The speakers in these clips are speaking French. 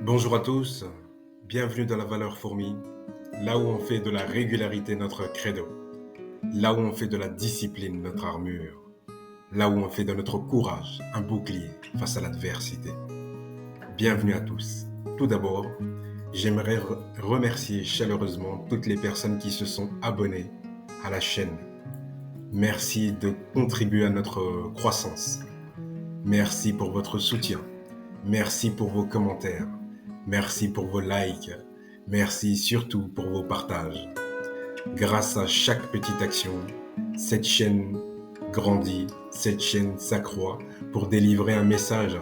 Bonjour à tous, bienvenue dans la valeur fourmi, là où on fait de la régularité notre credo, là où on fait de la discipline notre armure, là où on fait de notre courage un bouclier face à l'adversité. Bienvenue à tous. Tout d'abord, j'aimerais remercier chaleureusement toutes les personnes qui se sont abonnées à la chaîne. Merci de contribuer à notre croissance. Merci pour votre soutien. Merci pour vos commentaires. Merci pour vos likes. Merci surtout pour vos partages. Grâce à chaque petite action, cette chaîne grandit, cette chaîne s'accroît pour délivrer un message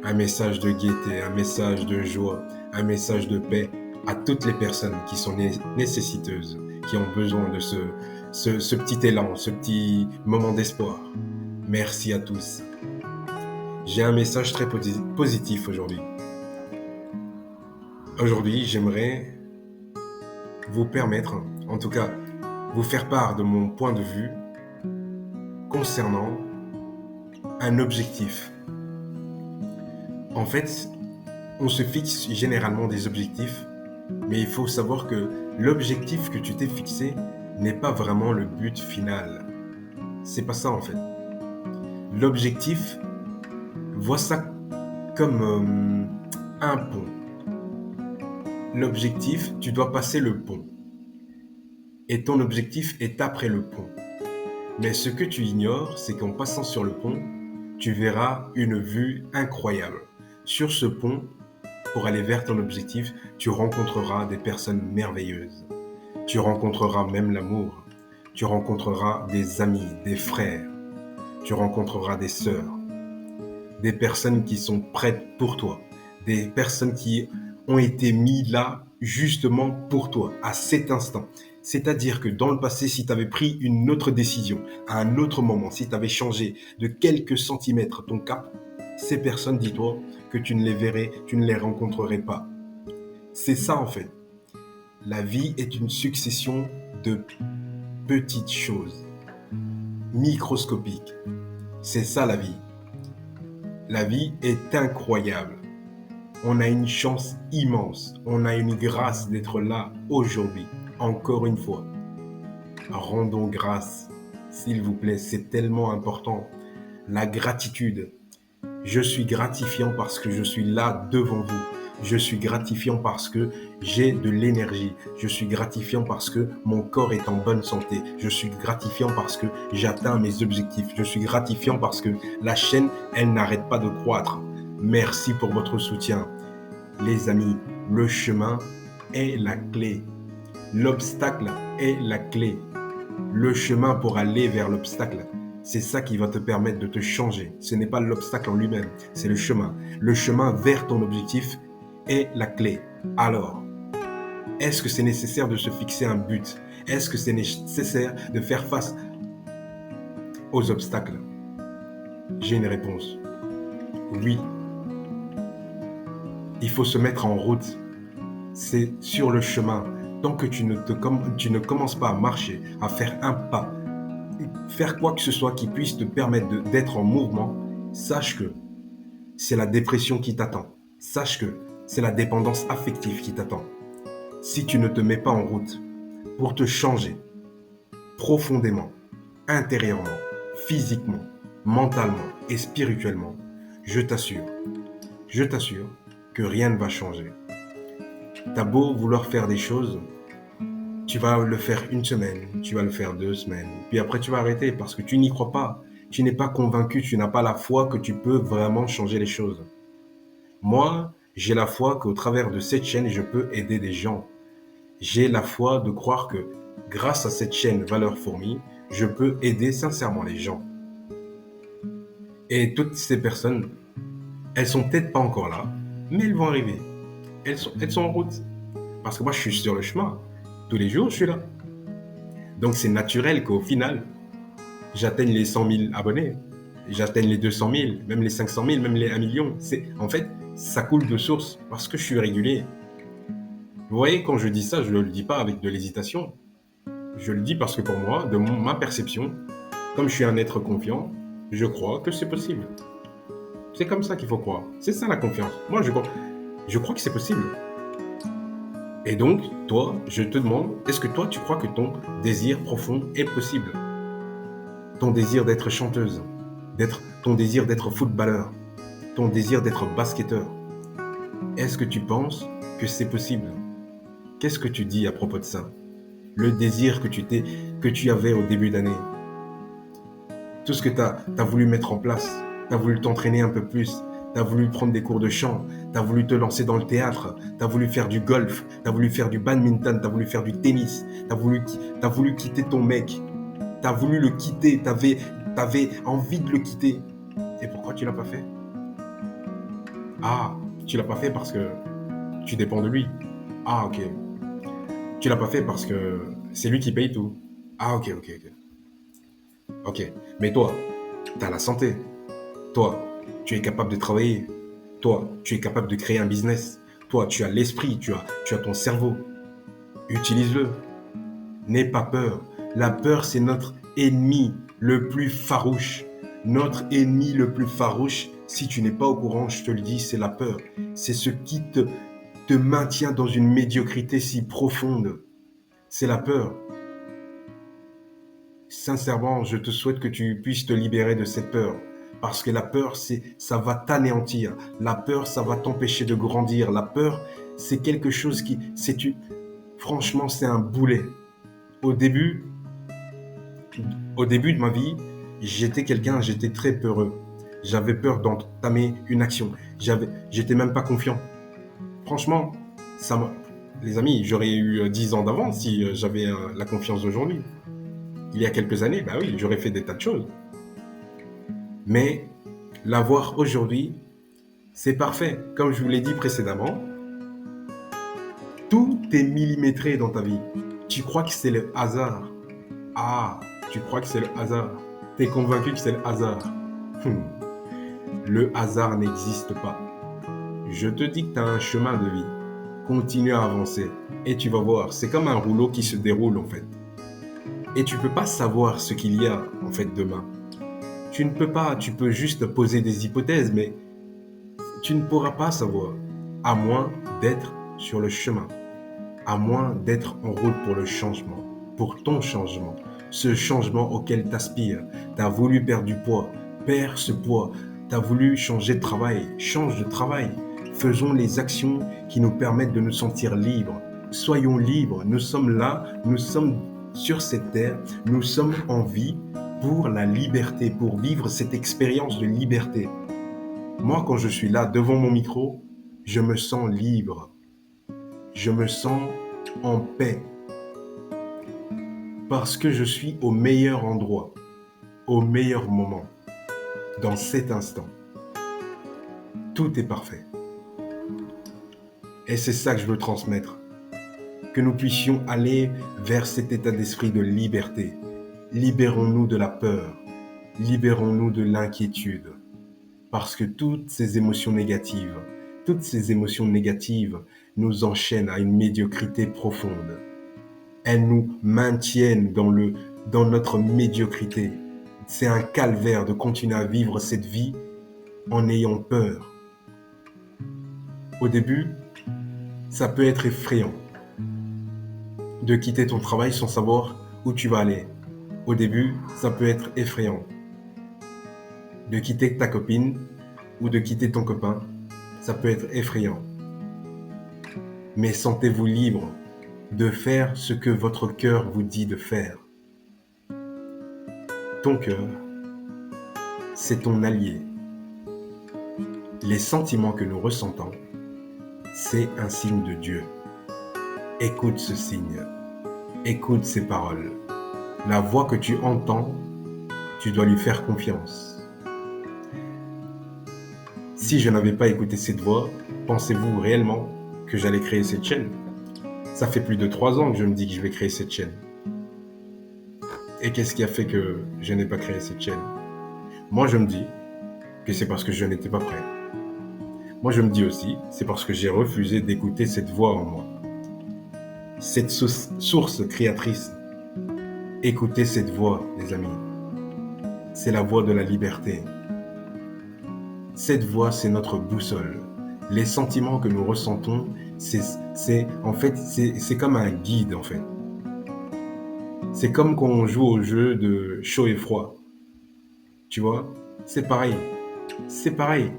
de gaieté, un message de joie, un message de paix à toutes les personnes qui sont nécessiteuses, qui ont besoin de ce petit élan, ce petit moment d'espoir. Merci à tous. J'ai un message très positif aujourd'hui. Aujourd'hui, j'aimerais vous permettre, en tout cas, vous faire part de mon point de vue concernant un objectif. En fait, on se fixe généralement des objectifs, mais il faut savoir que l'objectif que tu t'es fixé n'est pas vraiment le but final. C'est pas ça en fait. L'objectif, vois ça comme un pont. L'objectif, tu dois passer le pont. Et ton objectif est après le pont. Mais ce que tu ignores, c'est qu'en passant sur le pont, tu verras une vue incroyable. Sur ce pont, pour aller vers ton objectif, tu rencontreras des personnes merveilleuses. Tu rencontreras même l'amour. Tu rencontreras des amis, des frères. Tu rencontreras des sœurs. Des personnes qui sont prêtes pour toi. Des personnes qui ont été mises là justement pour toi, à cet instant. C'est-à-dire que dans le passé, si tu avais pris une autre décision, à un autre moment, si tu avais changé de quelques centimètres ton cap, ces personnes, dis-toi que tu ne les verrais, tu ne les rencontrerais pas. C'est ça en fait. La vie est une succession de petites choses, microscopiques. C'est ça la vie. La vie est incroyable. On a une chance immense. On a une grâce d'être là aujourd'hui. Encore une fois. Rendons grâce, s'il vous plaît. C'est tellement important. La gratitude. Je suis gratifiant parce que je suis là devant vous. Je suis gratifiant parce que j'ai de l'énergie. Je suis gratifiant parce que mon corps est en bonne santé. Je suis gratifiant parce que j'atteins mes objectifs. Je suis gratifiant parce que la chaîne, elle n'arrête pas de croître. Merci pour votre soutien. Les amis, le chemin est la clé. L'obstacle est la clé. Le chemin pour aller vers l'obstacle, c'est ça qui va te permettre de te changer. Ce n'est pas l'obstacle en lui-même, c'est le chemin. Le chemin vers ton objectif est la clé. Alors, est-ce que c'est nécessaire de se fixer un but? Est-ce que c'est nécessaire de faire face aux obstacles? J'ai une réponse. Oui. Il faut se mettre en route. C'est sur le chemin. Tant que tu ne commences pas à marcher, à faire un pas, faire quoi que ce soit qui puisse te permettre d'être en mouvement, sache que c'est la dépression qui t'attend. Sache que c'est la dépendance affective qui t'attend. Si tu ne te mets pas en route pour te changer profondément, intérieurement, physiquement, mentalement et spirituellement, je t'assure que rien ne va changer. T'as beau vouloir faire des choses, tu vas le faire une semaine, tu vas le faire 2 semaines, puis après tu vas arrêter parce que tu n'y crois pas. Tu n'es pas convaincu, tu n'as pas la foi que tu peux vraiment changer les choses. Moi, j'ai la foi qu'au travers de cette chaîne, je peux aider des gens. J'ai la foi de croire que grâce à cette chaîne Valeurs Fourmis, je peux aider sincèrement les gens. Et toutes ces personnes, elles sont peut-être pas encore là, mais elles vont arriver. Elles sont en route. Parce que moi, je suis sur le chemin. Tous les jours, je suis là. Donc, c'est naturel qu'au final, j'atteigne les 100 000 abonnés. J'atteigne les 200 000, même les 500 000, même les 1 million. En fait, ça coule de source parce que je suis régulier. Vous voyez, quand je dis ça, je ne le dis pas avec de l'hésitation. Je le dis parce que pour moi, de ma perception, comme je suis un être confiant, je crois que c'est possible. C'est comme ça qu'il faut croire. C'est ça la confiance. Moi, je crois. Je crois que c'est possible. Et donc, toi, je te demande, est-ce que toi, tu crois que ton désir profond est possible? Ton désir d'être chanteuse, ton désir d'être footballeur, ton désir d'être basketteur. Est-ce que tu penses que c'est possible? Qu'est-ce que tu dis à propos de ça? Le désir que tu avais au début d'année. Tout ce que tu as voulu mettre en place. Tu as voulu t'entraîner un peu plus. Tu as voulu prendre des cours de chant. Tu as voulu te lancer dans le théâtre. Tu as voulu faire du golf. Tu as voulu faire du badminton. Tu as voulu faire du tennis. Tu as voulu quitter ton mec. Tu as voulu le quitter. Tu avais envie de le quitter. Et pourquoi tu l'as pas fait? Ah, tu l'as pas fait parce que tu dépends de lui. Ah, ok. Tu l'as pas fait parce que c'est lui qui paye tout. Ah, ok, ok, ok. Ok. Mais toi, tu as la santé. Toi, tu es capable de travailler. Toi, tu es capable de créer un business. Toi, tu as l'esprit, tu as ton cerveau. Utilise-le. N'aie pas peur. La peur, c'est notre ennemi le plus farouche. Notre ennemi le plus farouche, si tu n'es pas au courant, je te le dis, c'est la peur. C'est ce qui te maintient dans une médiocrité si profonde. C'est la peur. Sincèrement, je te souhaite que tu puisses te libérer de cette peur. Parce que la peur, ça va t'anéantir. La peur, ça va t'empêcher de grandir. La peur, c'est quelque chose franchement, c'est un boulet. Au début, au début de ma vie, j'étais très peureux. J'avais peur d'entamer une action. J'étais même pas confiant. Franchement, les amis, j'aurais eu 10 ans d'avance si j'avais la confiance d'aujourd'hui. Il y a quelques années, bah oui, j'aurais fait des tas de choses. Mais l'avoir aujourd'hui, c'est parfait. Comme je vous l'ai dit précédemment, tout est millimétré dans ta vie. Tu crois que c'est le hasard. Ah, tu crois que c'est le hasard. Tu es convaincu que c'est le hasard. Le hasard n'existe pas. Je te dis que tu as un chemin de vie. Continue à avancer et tu vas voir. C'est comme un rouleau qui se déroule en fait. Et tu ne peux pas savoir ce qu'il y a en fait demain. Tu ne peux pas, tu peux juste poser des hypothèses, mais tu ne pourras pas savoir, à moins d'être sur le chemin, à moins d'être en route pour le changement, pour ton changement, ce changement auquel tu aspires. Tu as voulu perdre du poids, perds ce poids. Tu as voulu changer de travail, change de travail. Faisons les actions qui nous permettent de nous sentir libres. Soyons libres, nous sommes là, nous sommes sur cette terre, nous sommes en vie pour la liberté, pour vivre cette expérience de liberté. Moi, quand je suis là devant mon micro, je me sens libre. Je me sens en paix. Parce que je suis au meilleur endroit, au meilleur moment, dans cet instant. Tout est parfait. Et c'est ça que je veux transmettre. Que nous puissions aller vers cet état d'esprit de liberté. Libérons-nous de la peur. Libérons-nous de l'inquiétude. Parce que toutes ces émotions négatives nous enchaînent à une médiocrité profonde. Elles nous maintiennent dans notre médiocrité. C'est un calvaire de continuer à vivre cette vie en ayant peur. Au début, ça peut être effrayant de quitter ton travail sans savoir où tu vas aller. Au début, ça peut être effrayant de quitter ta copine ou de quitter ton copain. Ça peut être effrayant. Mais sentez-vous libre de faire ce que votre cœur vous dit de faire. Ton cœur, c'est ton allié. Les sentiments que nous ressentons, c'est un signe de Dieu. Écoute ce signe. Écoute ces paroles. La voix que tu entends, tu dois lui faire confiance. Si je n'avais pas écouté cette voix, pensez-vous réellement que j'allais créer cette chaîne? Ça fait plus de 3 ans que je me dis que je vais créer cette chaîne. Et qu'est-ce qui a fait que je n'ai pas créé cette chaîne? Moi, je me dis que c'est parce que je n'étais pas prêt. Moi, je me dis aussi, c'est parce que j'ai refusé d'écouter cette voix en moi. Cette source créatrice. Écoutez cette voix, les amis. C'est la voix de la liberté. Cette voix, c'est notre boussole. Les sentiments que nous ressentons, c'est comme un guide, en fait. C'est comme quand on joue au jeu de chaud et froid. Tu vois? C'est pareil. C'est pareil.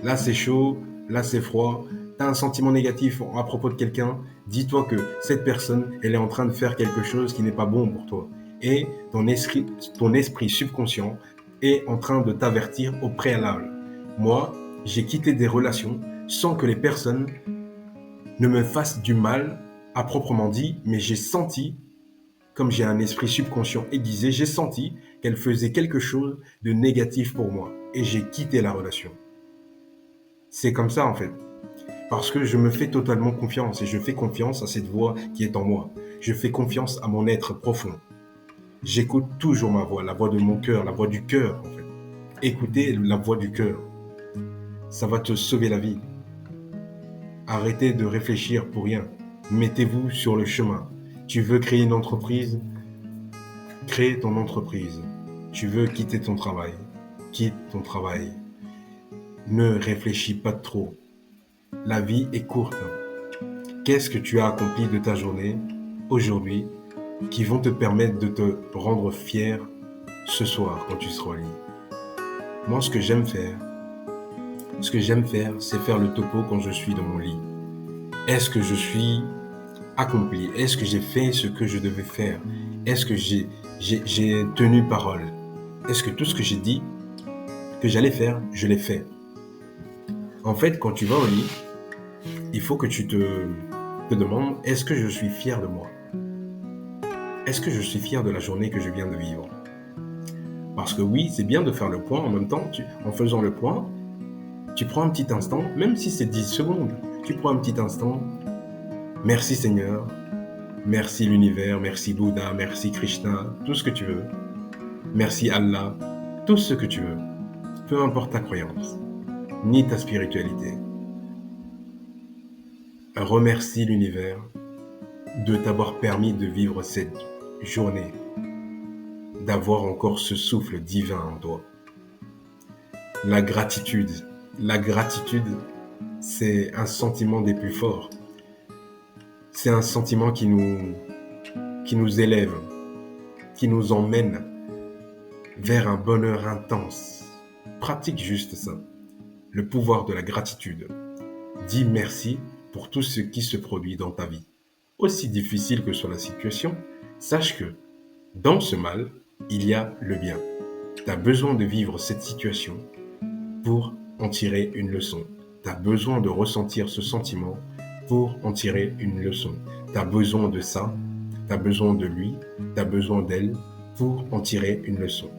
Là, c'est chaud, là, c'est froid. Tu as un sentiment négatif à propos de quelqu'un, dis-toi que cette personne, elle est en train de faire quelque chose qui n'est pas bon pour toi. Et ton esprit subconscient est en train de t'avertir au préalable. Moi, j'ai quitté des relations sans que les personnes ne me fassent du mal à proprement dit, mais j'ai senti, comme j'ai un esprit subconscient aiguisé, j'ai senti qu'elle faisait quelque chose de négatif pour moi. Et j'ai quitté la relation. C'est comme ça en fait. Parce que je me fais totalement confiance et je fais confiance à cette voix qui est en moi. Je fais confiance à mon être profond. J'écoute toujours ma voix, la voix de mon cœur, la voix du cœur en fait. Écoutez la voix du cœur. Ça va te sauver la vie. Arrêtez de réfléchir pour rien. Mettez-vous sur le chemin. Tu veux créer une entreprise? Crée ton entreprise. Tu veux quitter ton travail? Quitte ton travail. Ne réfléchis pas trop. La vie est courte. Qu'est-ce que tu as accompli de ta journée aujourd'hui qui vont te permettre de te rendre fier ce soir quand tu seras au lit? Moi, ce que j'aime faire, c'est faire le topo quand je suis dans mon lit. Est-ce que je suis accompli? Est-ce que j'ai fait ce que je devais faire? Est-ce que j'ai tenu parole? Est-ce que tout ce que j'ai dit que j'allais faire, je l'ai fait? En fait, quand tu vas au lit, il faut que tu te demandes, est-ce que je suis fier de moi? Est-ce que je suis fier de la journée que je viens de vivre? Parce que oui, c'est bien de faire le point. En même temps, en faisant le point, tu prends un petit instant, même si c'est 10 secondes, tu prends un petit instant. Merci Seigneur, merci l'univers, merci Bouddha, merci Krishna, tout ce que tu veux. Merci Allah, tout ce que tu veux. Peu importe ta croyance, ni ta spiritualité. Remercie l'univers de t'avoir permis de vivre cette journée, d'avoir encore ce souffle divin en toi. La gratitude, c'est un sentiment des plus forts. C'est un sentiment qui nous élève, qui nous emmène vers un bonheur intense. Pratique juste ça, le pouvoir de la gratitude. Dis merci pour tout ce qui se produit dans ta vie. Aussi difficile que soit la situation, sache que dans ce mal, il y a le bien. Tu as besoin de vivre cette situation pour en tirer une leçon. Tu as besoin de ressentir ce sentiment pour en tirer une leçon. Tu as besoin de ça, tu as besoin de lui, tu as besoin d'elle pour en tirer une leçon.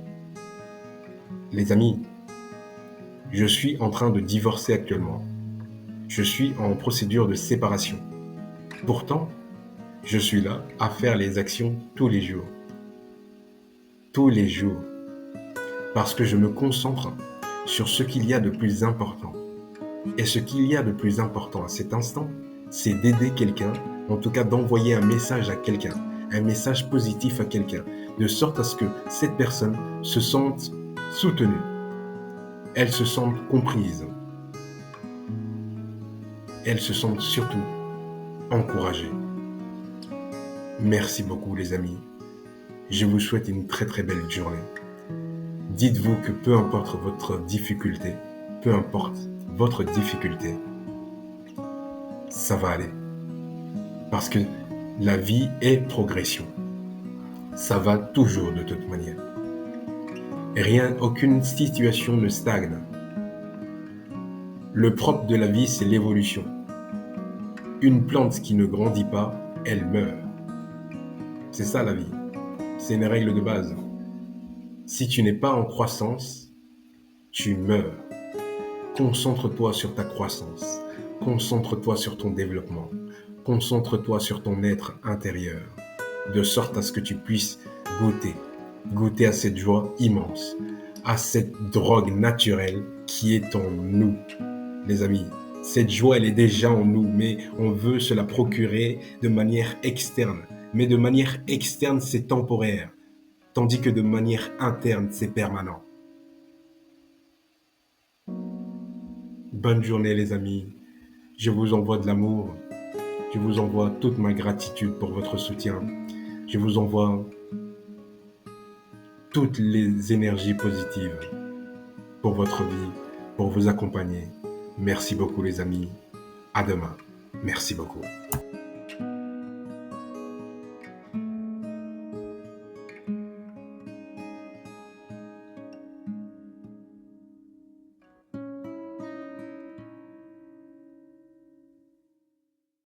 Les amis, je suis en train de divorcer actuellement. Je suis en procédure de séparation. Pourtant, je suis là à faire les actions tous les jours. Tous les jours. Parce que je me concentre sur ce qu'il y a de plus important. Et ce qu'il y a de plus important à cet instant, c'est d'aider quelqu'un, en tout cas d'envoyer un message à quelqu'un, un message positif à quelqu'un, de sorte à ce que cette personne se sente soutenue, elle se sente comprise, elle se sente surtout encouragée. Merci beaucoup les amis. Je vous souhaite une très très belle journée. Dites-vous que peu importe votre difficulté, ça va aller. Parce que la vie est progression. Ça va toujours de toute manière. Aucune situation ne stagne. Le propre de la vie, c'est l'évolution. Une plante qui ne grandit pas, elle meurt. C'est ça la vie. C'est une règle de base. Si tu n'es pas en croissance, tu meurs. Concentre-toi sur ta croissance. Concentre-toi sur ton développement. Concentre-toi sur ton être intérieur, de sorte à ce que tu puisses goûter à cette joie immense, à cette drogue naturelle qui est en nous. Les amis, cette joie, elle est déjà en nous, mais on veut se la procurer de manière externe. Mais de manière externe, c'est temporaire, tandis que de manière interne, c'est permanent. Bonne journée les amis. Je vous envoie de l'amour. Je vous envoie toute ma gratitude pour votre soutien. Je vous envoie toutes les énergies positives pour votre vie, pour vous accompagner. Merci beaucoup les amis. À demain. Merci beaucoup.